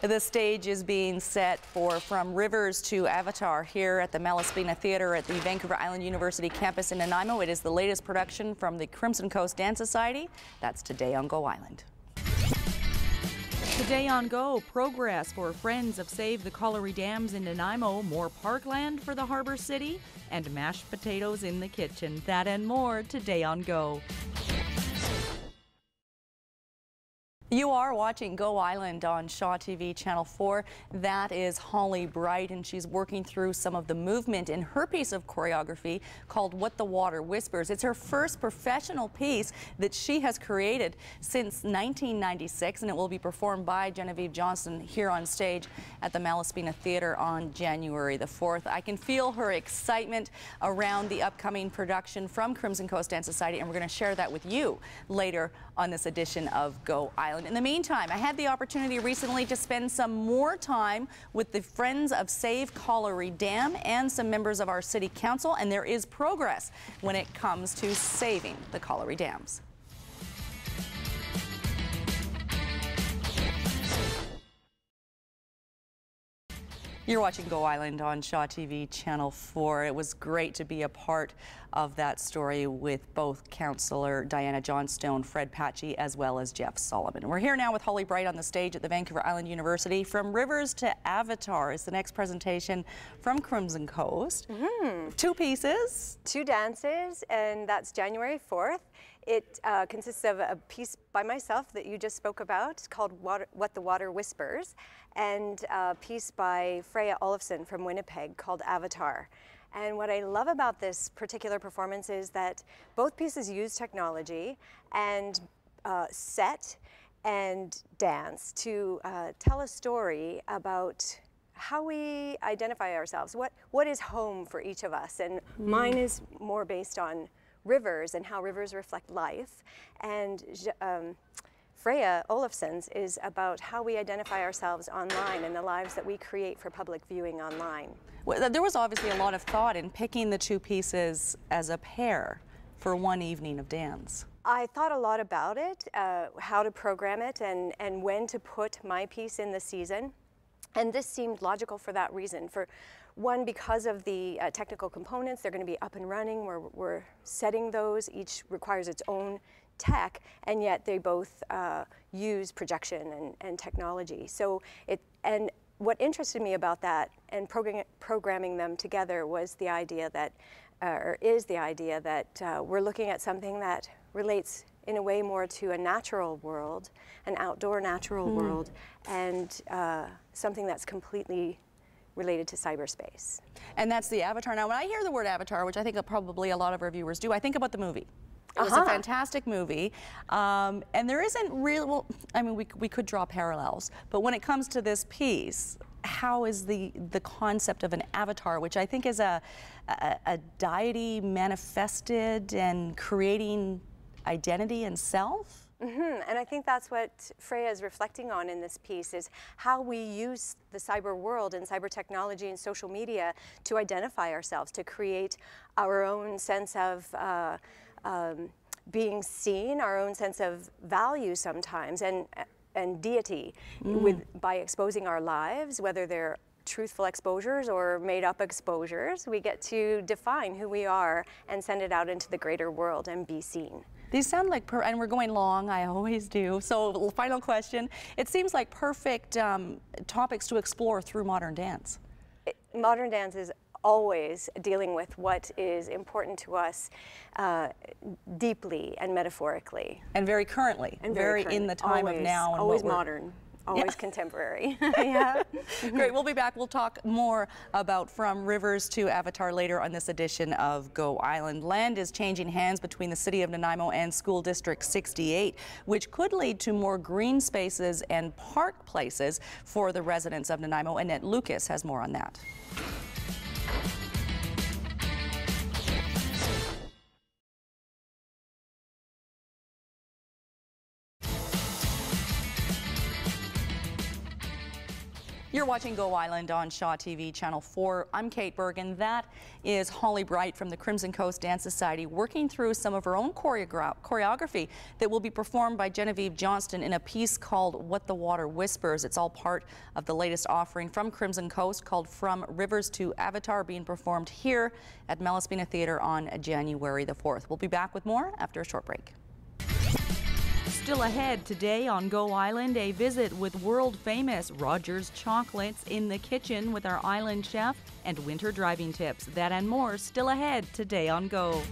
The stage is being set for From Rivers to Avatar here at the Malaspina Theatre at the Vancouver Island University campus in Nanaimo. It is the latest production from the Crimson Coast Dance Society. That's today on Go Island. Today on Go, progress for Friends of Save the Colliery Dams in Nanaimo, more parkland for the Harbour City, and mashed potatoes in the kitchen. That and more today on Go. You are watching Go Island on Shaw TV Channel 4. That is Holly Bright, and she's working through some of the movement in her piece of choreography called What the Water Whispers. It's her first professional piece that she has created since 1996, and it will be performed by Genevieve Johnson here on stage at the Malaspina Theatre on January the 4th. I can feel her excitement around the upcoming production from Crimson Coast Dance Society, and we're going to share that with you later on this edition of Go Island. In the meantime, I had the opportunity recently to spend some more time with the Friends of Save Colliery Dam and some members of our City Council, and there is progress when it comes to saving the Colliery Dams. You're watching Go Island on Shaw TV Channel 4. It was great to be a part of that story with both Councillor Diana Johnstone, Fred Patchy, as well as Jeff Solomon. We're here now with Holly Bright on the stage at the Vancouver Island University. From Rivers to Avatar is the next presentation from Crimson Coast. Two pieces. Two dances, and that's January 4th. It consists of a piece by myself that you just spoke about called What the Water Whispers, and a piece by Freya Olofsson from Winnipeg called Avatar. And what I love about this particular performance is that both pieces use technology and set and dance to tell a story about how we identify ourselves, what is home for each of us. And mine is more based on rivers and how rivers reflect life, and Freya Olofsson's is about how we identify ourselves online and the lives that we create for public viewing online. Well, there was obviously a lot of thought in picking the two pieces as a pair for one evening of dance. I thought a lot about it, how to program it and when to put my piece in the season, and this seemed logical for that reason. For one, because of the technical components, they're going to be up and running. We're setting those. Each requires its own tech, and yet they both use projection and technology. So and what interested me about that and programming them together was the idea that, or is the idea that we're looking at something that relates in a way more to a natural world, an outdoor natural world, and something that's completely related to cyberspace. And that's the Avatar. Now, when I hear the word Avatar, which I think probably a lot of our viewers do, I think about the movie. It was a fantastic movie, and there isn't real, well, I mean, we could draw parallels, but when it comes to this piece, how is the concept of an avatar, which I think is a deity manifested and creating identity and self? And I think that's what Freya is reflecting on in this piece, is how we use the cyber world and cyber technology and social media to identify ourselves, to create our own sense of being seen, our own sense of value sometimes, and deity by exposing our lives, whether they're truthful exposures or made-up exposures. We get to define who we are and send it out into the greater world and be seen. These sound like, and we're going long, I always do. So final question, it seems like perfect topics to explore through modern dance. Modern dance is always dealing with what is important to us deeply and metaphorically. And very currently, and very in the time of now. And always modern. Always contemporary. Great, we'll be back. We'll talk more about From Rivers to Avatar later on this edition of Go Island. Land is changing hands between the City of Nanaimo and School District 68, which could lead to more green spaces and park places for the residents of Nanaimo. Annette Lucas has more on that. You're watching Go Island on Shaw TV Channel 4. I'm Kate Bergen. That is Holly Bright from the Crimson Coast Dance Society working through some of her own choreography that will be performed by Genevieve Johnston in a piece called What the Water Whispers. It's all part of the latest offering from Crimson Coast called From Rivers to Avatar, being performed here at Malaspina Theatre on January the 4th. We'll be back with more after a short break. Still ahead today on Go Island, a visit with world-famous Rogers Chocolates in the kitchen with our island chef and winter driving tips. That and more still ahead today on Go.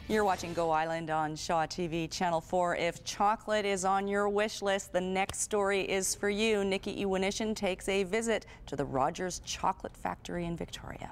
You're watching Go Island on Shaw TV Channel 4. If chocolate is on your wish list, the next story is for you. Nikki Iwanishin takes a visit to the Rogers Chocolate Factory in Victoria.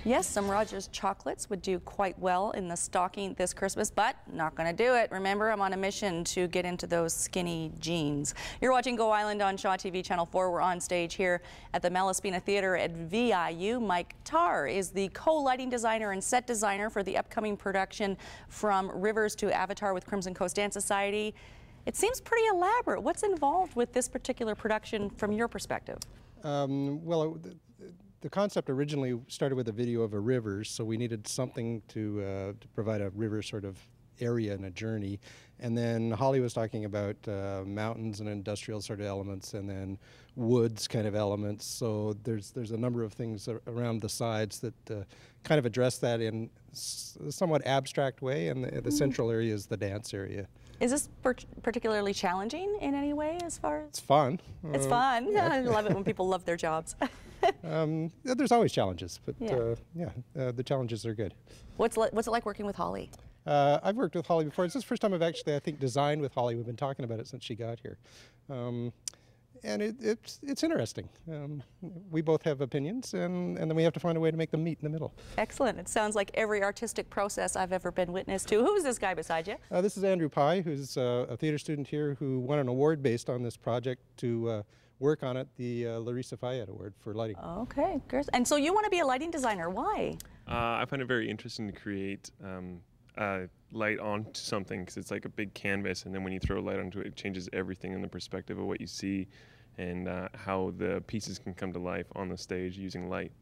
Yes, some Rogers chocolates would do quite well in the stocking this Christmas, but not going to do it. Remember, I'm on a mission to get into those skinny jeans. You're watching Go Island on Shaw TV Channel 4. We're on stage here at the Malaspina Theatre at VIU. Mike Tarr is the co-lighting designer and set designer for the upcoming production From Rivers to Avatar with Crimson Coast Dance Society. It seems pretty elaborate. What's involved with this particular production from your perspective? The concept originally started with a video of a river, so we needed something to provide a river sort of area and a journey. And then Holly was talking about mountains and industrial sort of elements, and then woods kind of elements. So there's a number of things around the sides that kind of address that in a somewhat abstract way, and the central area is the dance area. Is this particularly challenging in any way as far as? It's fun. It's fun. Yeah. I love it when people love their jobs. There's always challenges, but the challenges are good. What's it like working with Holly? I've worked with Holly before. It's the first time I've actually, I think, designed with Holly. We've been talking about it since she got here. And it's interesting. We both have opinions, and then we have to find a way to make them meet in the middle. Excellent. It sounds like every artistic process I've ever been witness to. Who's this guy beside you? This is Andrew Pye, who's a theatre student here who won an award based on this project to work on it, the Larissa Fayette Award for lighting. Okay, good. And so you want to be a lighting designer. Why? I find it very interesting to create light onto something, because it's like a big canvas, and then when you throw light onto it, it changes everything in the perspective of what you see and how the pieces can come to life on the stage using light.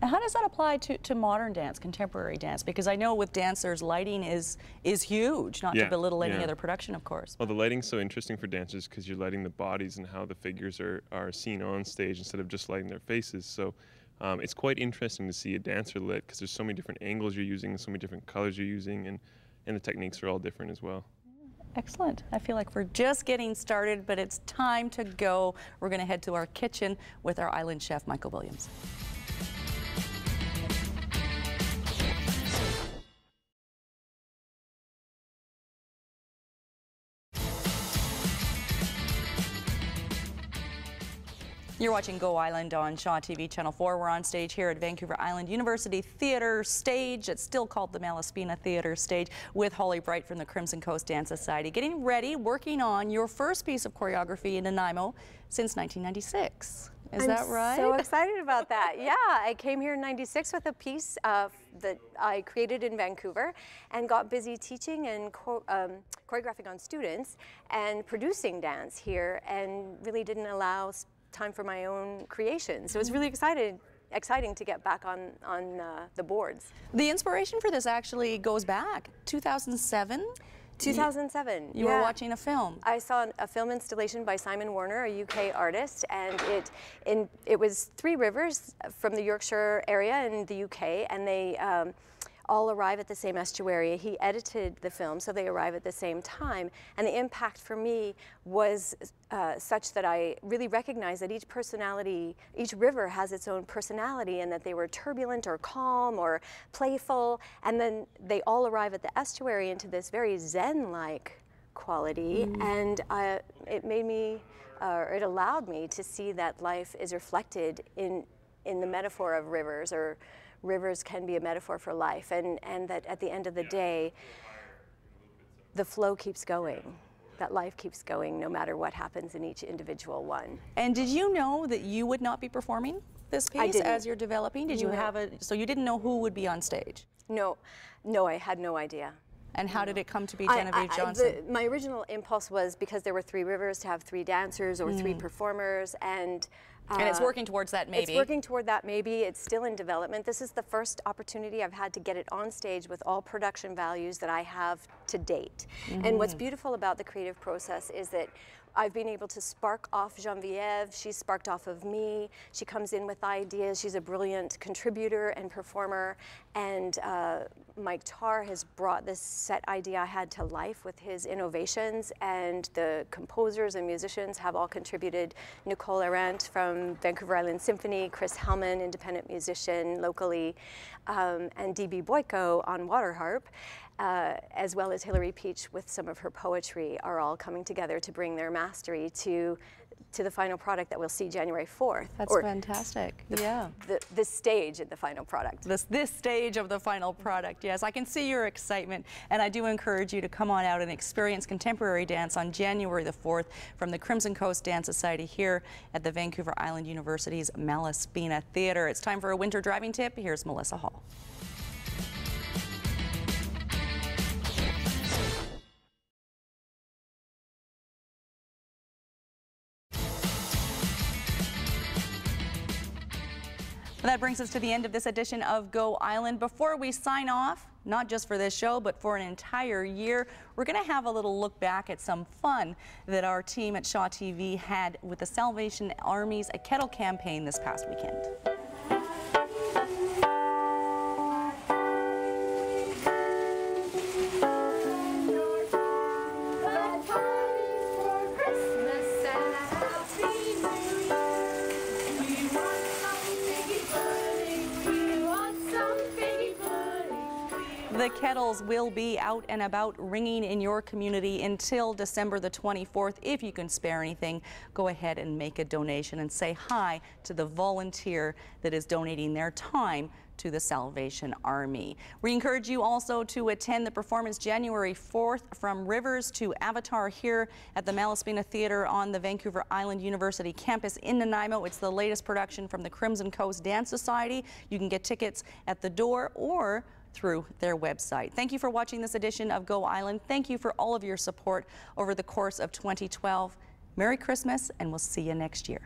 And how does that apply to modern dance, contemporary dance? Because I know with dancers, lighting is huge, not to belittle any other production, of course. Well, the lighting's so interesting for dancers because you're lighting the bodies and how the figures are seen on stage instead of just lighting their faces. So it's quite interesting to see a dancer lit, because there's so many different angles you're using, so many different colors you're using, and the techniques are all different as well. Excellent. I feel like we're just getting started, but it's time to go. We're going to head to our kitchen with our island chef, Michael Williams. You're watching Go Island on Shaw TV Channel 4. We're on stage here at Vancouver Island University Theatre Stage. It's still called the Malaspina Theatre Stage, with Holly Bright from the Crimson Coast Dance Society. Getting ready, working on your first piece of choreography in Nanaimo since 1996. Is that right? I'm so excited about that. Yeah, I came here in '96 with a piece that I created in Vancouver, and got busy teaching and choreographing on students and producing dance here, and really didn't allow time for my own creation. So it's really exciting to get back on the boards. The inspiration for this actually goes back 2007. 2007. You were watching a film. I saw a film installation by Simon Warner, a UK artist, and it was 3 rivers from the Yorkshire area in the UK, and they all arrive at the same estuary. He edited the film so they arrive at the same time, and the impact for me was such that I really recognized that each river has its own personality, and that they were turbulent or calm or playful, and then they all arrive at the estuary into this very zen-like quality, and it made me, it allowed me to see that life is reflected in the metaphor of rivers, or rivers can be a metaphor for life, and that at the end of the day, the flow keeps going, that life keeps going no matter what happens in each individual one. And did you know that you would not be performing this piece as you're developing? Did you have so you didn't know who would be on stage? No, I had no idea. And how did it come to be Genevieve Johnson? My original impulse was, because there were 3 rivers, to have 3 dancers or 3 performers, and it's working towards that maybe. It's working toward that maybe. It's still in development. This is the first opportunity I've had to get it on stage with all production values that I have to date. And what's beautiful about the creative process is that I've been able to spark off Genevieve. She's sparked off of me. She comes in with ideas. She's a brilliant contributor and performer. And Mike Tarr has brought this set idea I had to life with his innovations. And the composers and musicians have all contributed. Nicole Arendt from Vancouver Island Symphony, Chris Hellman, independent musician locally, and D.B. Boyko on water harp. As well as Hilary Peach with some of her poetry, are all coming together to bring their mastery to the final product that we'll see January 4th. That's fantastic. This stage of the final product. This stage of the final product, yes. I can see your excitement, and I do encourage you to come on out and experience contemporary dance on January the 4th from the Crimson Coast Dance Society here at the Vancouver Island University's Malaspina Theatre. It's time for a winter driving tip. Here's Melissa Hall. That brings us to the end of this edition of Go Island. Before we sign off, not just for this show, but for an entire year, we're going to have a little look back at some fun that our team at Shaw TV had with the Salvation Army's A Kettle campaign this past weekend. The kettles will be out and about ringing in your community until December the 24th. If you can spare anything, go ahead and make a donation and say hi to the volunteer that is donating their time to the Salvation Army. We encourage you also to attend the performance January 4th from Rivers to Avatar here at the Malaspina Theatre on the Vancouver Island University campus in Nanaimo. It's the latest production from the Crimson Coast Dance Society. You can get tickets at the door or through their website. Thank you for watching this edition of Go Island. Thank you for all of your support over the course of 2012. Merry Christmas, and we'll see you next year.